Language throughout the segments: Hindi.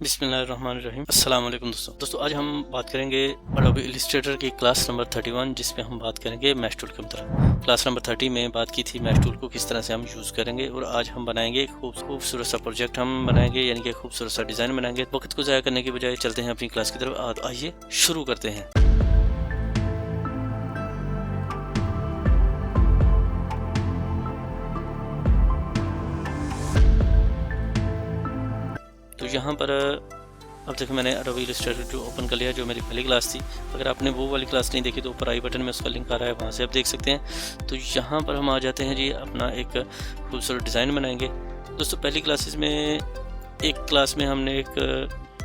बिस्मिल्लाहिर्रहमानिर्रहीम। अस्सलाम वालेकुम दोस्तों आज हम बात करेंगे एडोबी इलस्ट्रेटर की क्लास नंबर 31 जिसमें हम बात करेंगे मैश टूल के मतलब। क्लास नंबर 30 में बात की थी मैश टूल को किस तरह से हम यूज़ करेंगे, और आज हम बनाएंगे एक खूबसूरत सा प्रोजेक्ट हम बनाएंगे, यानी कि खूबसूरत सा डिज़ाइन बनाएंगे। वक्त को ज़ाया करने की बजाय चलते हैं अपनी क्लास की तरफ। आइए शुरू करते हैं। तो यहाँ पर अब देखो मैंने एडोबी इलस्ट्रेटर जो ओपन कर लिया, जो मेरी पहली क्लास थी। अगर आपने वो वाली क्लास नहीं देखी तो ऊपर आई बटन में उसका लिंक आ रहा है, वहाँ से आप देख सकते हैं। तो यहाँ पर हम आ जाते हैं जी, अपना एक खूबसूरत डिज़ाइन बनाएंगे। दोस्तों पहली क्लासेस में एक क्लास में हमने एक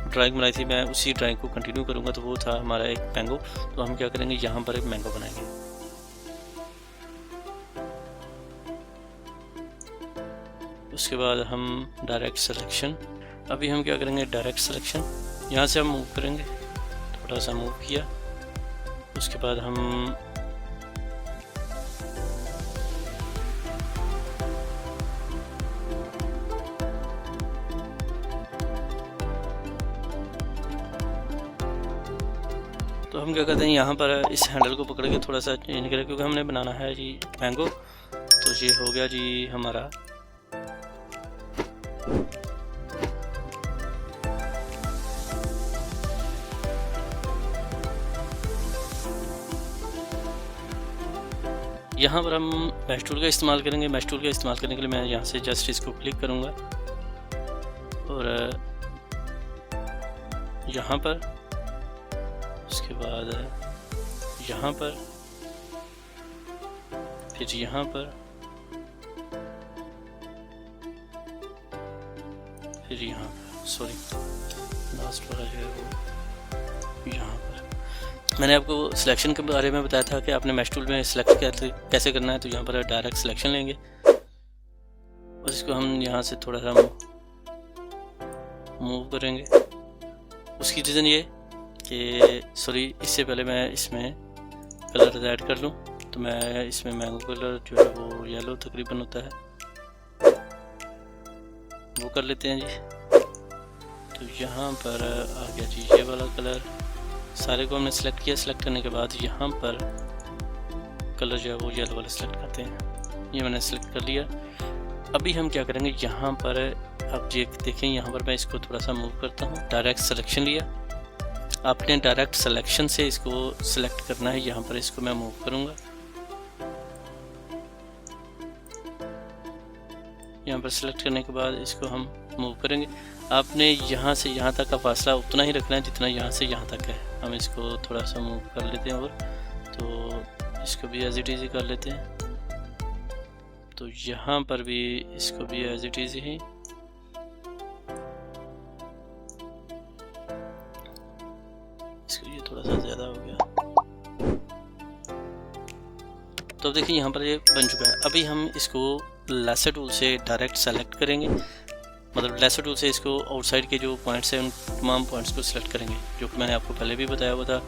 ड्राइंग बनाई थी, मैं उसी ड्राइंग को कंटिन्यू करूँगा। तो वो था हमारा एक मैंगो। तो हम क्या करेंगे, यहाँ पर एक मैंगो बनाएंगे। उसके बाद हम डायरेक्ट सिलेक्शन, अभी हम क्या करेंगे डायरेक्ट सिलेक्शन, यहाँ से हम मूव करेंगे, थोड़ा सा मूव किया। उसके बाद हम क्या करते हैं, यहाँ पर इस हैंडल को पकड़ के थोड़ा सा चेंज करें, क्योंकि हमने बनाना है जी मैंगो। तो ये हो गया जी हमारा यहाँ पर हम मैश टूल का इस्तेमाल करेंगे। मैश टूल का इस्तेमाल करने के लिए मैं यहाँ से जस्ट इसको क्लिक करूँगा, और यहाँ पर, उसके बाद यहाँ पर, फिर यहाँ पर, फिर यहाँ पर, सॉरी लास्ट वाला जो है वो यहाँ पर। मैंने आपको सिलेक्शन के बारे में बताया था कि आपने मैश टूल में सिलेक्ट कैसे करना है। तो यहाँ पर डायरेक्ट सिलेक्शन लेंगे, और इसको हम यहाँ से थोड़ा सा मूव करेंगे। उसकी रीज़न ये कि सॉरी, इससे पहले मैं इसमें कलर ऐड कर लूँ। तो मैं इसमें मैंगो कलर जो है वो येलो तकरीबन होता है, वो कर लेते हैं जी। तो यहाँ पर आ गया जी ये वाला कलर। सारे को हमने सेलेक्ट किया। सेलेक्ट करने के बाद यहाँ पर कलर जो है वो येलो वाला सेलेक्ट करते हैं। ये मैंने सेलेक्ट कर लिया। अभी हम क्या करेंगे, यहाँ पर आप देखें, यहाँ पर मैं इसको थोड़ा सा मूव करता हूँ। डायरेक्ट सिलेक्शन लिया, आपने डायरेक्ट सिलेक्शन से इसको सिलेक्ट करना है। यहाँ पर इसको मैं मूव करूँगा, यहाँ पर सिलेक्ट करने के बाद इसको हम मूव करेंगे। आपने यहाँ से यहाँ तक का फासला उतना ही रखना है जितना यहाँ से यहाँ तक है। हम इसको थोड़ा सा मूव कर लेते हैं, और तो इसको भी एज इट इज़ ही कर लेते हैं। तो यहाँ पर भी इसको भी एज इट इज़ ही, इसको ये थोड़ा सा ज़्यादा हो गया। तो अब देखिए यहाँ पर ये बन चुका है। अभी हम इसको लेसर टूल से डायरेक्ट सेलेक्ट करेंगे, मतलब लेसर टूल से इसको आउटसाइड के जो पॉइंट्स हैं उन तमाम पॉइंट्स को सिलेक्ट करेंगे, जो कि मैंने आपको पहले भी बताया हुआ था।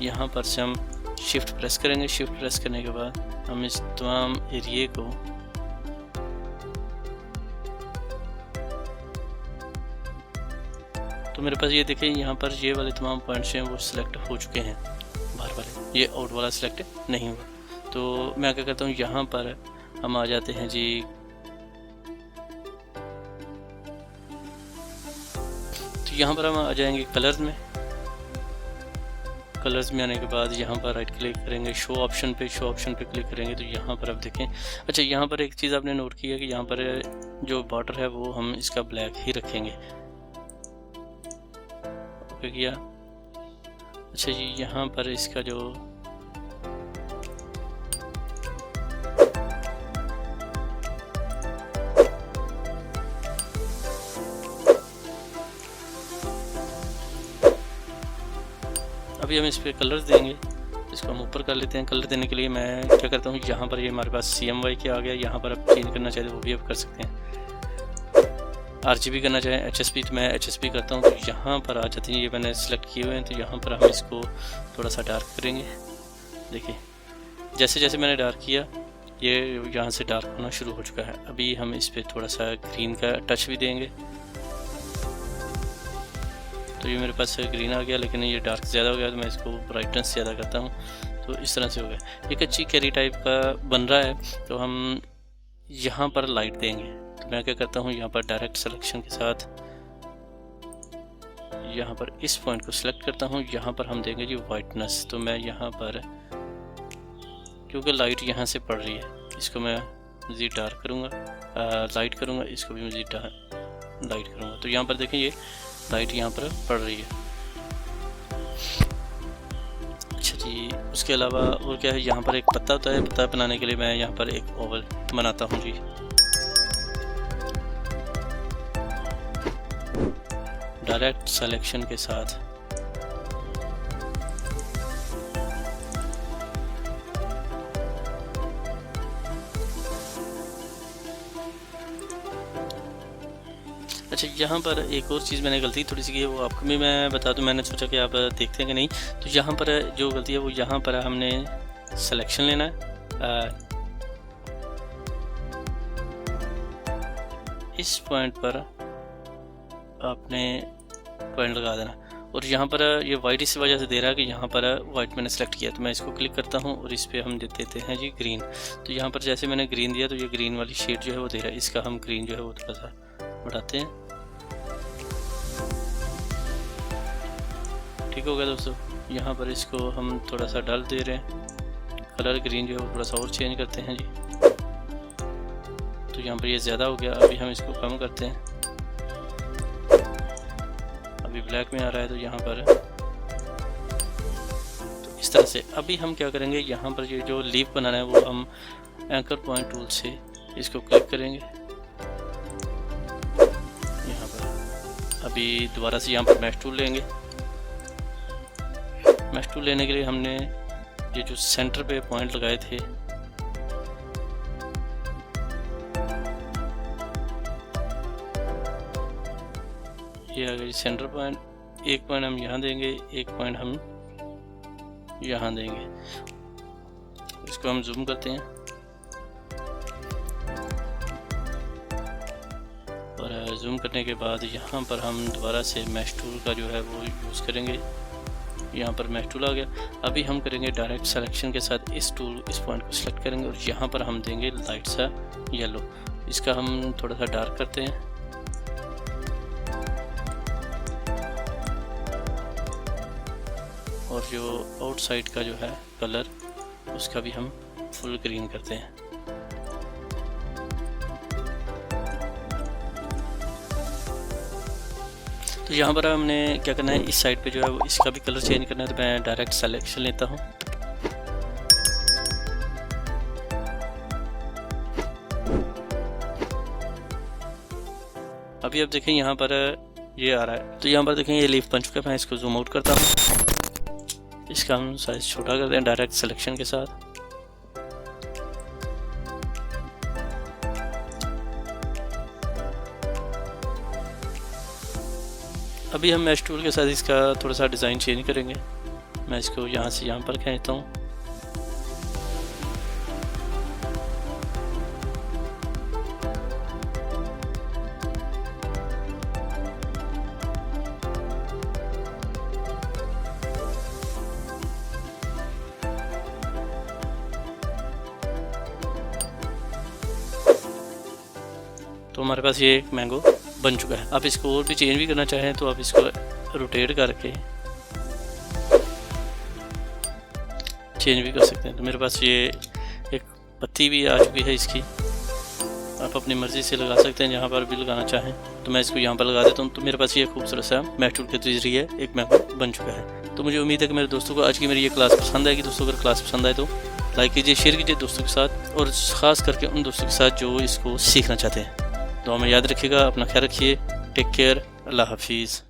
यहाँ पर से हम शिफ्ट प्रेस करेंगे। शिफ्ट प्रेस करने के बाद हम इस तमाम एरिए को तो मेरे पास ये देखें, यहाँ पर ये वाले तमाम पॉइंट्स हैं वो सिलेक्ट हो चुके हैं। बाहर वाले, ये आउट वाला सिलेक्ट नहीं हुआ। तो मैं क्या करता हूँ, यहाँ पर हम आ जाते हैं जी यहाँ पर हम आ जाएंगे कलर्स में। कलर्स में आने के बाद यहाँ पर राइट क्लिक करेंगे, शो ऑप्शन पे क्लिक करेंगे। तो यहाँ पर आप देखें, अच्छा यहाँ पर एक चीज़ आपने नोट की है कि यहाँ पर जो बॉर्डर है वो हम इसका ब्लैक ही रखेंगे। ओके किया। अच्छा जी, यहाँ पर इसका जो अभी हम इस पर कलर्स देंगे, इसको हम ऊपर कर लेते हैं। कलर देने के लिए मैं क्या करता हूँ, यहाँ पर ये हमारे पास CMY के आ गया। यहाँ पर आप चेंज करना चाहते वो भी आप कर सकते हैं। RGB करना चाहें HSP, तो मैं HSP करता हूँ। तो यहाँ पर आ जाते हैं, ये मैंने सेलेक्ट किए हुए हैं। तो यहाँ पर हम इसको थोड़ा सा डार्क करेंगे। देखिए जैसे जैसे मैंने डार्क किया, ये यहाँ से डार्क होना शुरू हो चुका है। अभी हम इस पर थोड़ा सा ग्रीन का टच भी देंगे। तो ये मेरे पास ग्रीन आ गया, लेकिन ये डार्क ज़्यादा हो गया, तो मैं इसको ब्राइटनेस ज़्यादा करता हूँ, तो इस तरह से हो गया। एक अच्छी कैरी टाइप का बन रहा है। तो हम यहाँ पर लाइट देंगे, तो मैं क्या करता हूँ, यहाँ पर डायरेक्ट सिलेक्शन के साथ यहाँ पर इस पॉइंट को सिलेक्ट करता हूँ। यहाँ पर हम देंगे जी वाइटनेस। तो मैं यहाँ पर, क्योंकि लाइट यहाँ से पड़ रही है, इसको मैं मज़ीद डार्क करूँगा, लाइट करूँगा, इसको भी मज़ीद लाइट करूँगा। तो यहाँ पर देखें, ये लाइट यहाँ पर पड़ रही है। अच्छा जी, उसके अलावा और क्या है, यहाँ पर एक पत्ता होता है। पत्ता बनाने के लिए मैं यहाँ पर एक ओवल बनाता हूँ जी। डायरेक्ट सिलेक्शन के साथ अच्छा, यहाँ पर एक और चीज़ मैंने गलती थोड़ी सी की है, वो आपको भी मैं बता दूँ। मैंने सोचा कि आप देखते हैं कि नहीं। तो यहाँ पर जो गलती है वो यहाँ पर हमने सिलेक्शन लेना है, इस पॉइंट पर आपने पॉइंट लगा देना। और यहाँ पर ये वाइट इस वजह से दे रहा है कि यहाँ पर वाइट मैंने सेलेक्ट किया, तो मैं इसको क्लिक करता हूँ और इस पर हम देते हैं जी ग्रीन। तो यहाँ पर जैसे मैंने ग्रीन दिया, तो ये ग्रीन वाली शेड जो है वो दे रहा है। इसका हम ग्रीन जो है वो थोड़ा सा बढ़ाते हैं। ठीक हो गया दोस्तों। यहाँ पर इसको हम थोड़ा सा डाल दे रहे हैं, कलर ग्रीन जो है वो थोड़ा सा और चेंज करते हैं जी। तो यहाँ पर ये ज़्यादा हो गया, अभी हम इसको कम करते हैं। अभी ब्लैक में आ रहा है, तो यहाँ पर तो इस तरह से। अभी हम क्या करेंगे, यहाँ पर ये जो लीफ बनाना है वो हम एंकर पॉइंट टूल से इसको क्लिक करेंगे। यहाँ पर अभी दोबारा से यहाँ पर मैश टूल लेंगे। मैश टूल लेने के लिए हमने ये जो सेंटर पे पॉइंट लगाए थे, ये आ गया सेंटर पॉइंट। एक पॉइंट हम यहाँ देंगे, एक पॉइंट हम यहाँ देंगे। इसको हम जूम करते हैं और जूम करने के बाद यहाँ पर हम दोबारा से मैश टूल का जो है वो यूज़ करेंगे। यहाँ पर मैश टूल आ गया। अभी हम करेंगे डायरेक्ट सिलेक्शन के साथ इस पॉइंट को सिलेक्ट करेंगे और यहाँ पर हम देंगे लाइट सा येलो। इसका हम थोड़ा सा डार्क करते हैं। और जो आउटसाइड का जो है कलर, उसका भी हम फुल ग्रीन करते हैं। तो यहाँ पर हमने क्या करना है, इस साइड पे जो है वो इसका भी कलर चेंज करना है। तो मैं डायरेक्ट सिलेक्शन लेता हूँ। अभी आप देखें यहाँ पर ये आ रहा है। तो यहाँ पर देखें ये लीफ बन चुका है। मैं इसको जूम आउट करता हूँ। इसका हम साइज छोटा करते हैं डायरेक्ट सिलेक्शन के साथ। अभी हम मैश टूल के साथ इसका थोड़ा सा डिज़ाइन चेंज करेंगे। मैं इसको यहाँ से यहाँ पर खींचता हूँ। तो हमारे पास ये एक मैंगो बन चुका है। आप इसको और भी चेंज भी करना चाहें तो आप इसको रोटेट करके चेंज भी कर सकते हैं। तो मेरे पास ये एक पत्ती भी आ चुकी है इसकी। आप अपनी मर्ज़ी से लगा सकते हैं जहाँ पर भी लगाना चाहें। तो मैं इसको यहाँ पर लगा देता हूँ। तो मेरे पास ये खूबसूरत सा मैश टूल के जरिए एक मैंगो बन चुका है। तो मुझे उम्मीद है कि मेरे दोस्तों को आज की मेरी ये क्लास पसंद आएगी। दोस्तों अगर क्लास पसंद आए तो लाइक कीजिए, शेयर कीजिए दोस्तों के साथ, और ख़ास करके उन दोस्तों के साथ जो इसको सीखना चाहते हैं। तो हमें याद रखिएगा, अपना ख्याल रखिए। टेक केयर, अल्लाह हाफिज़।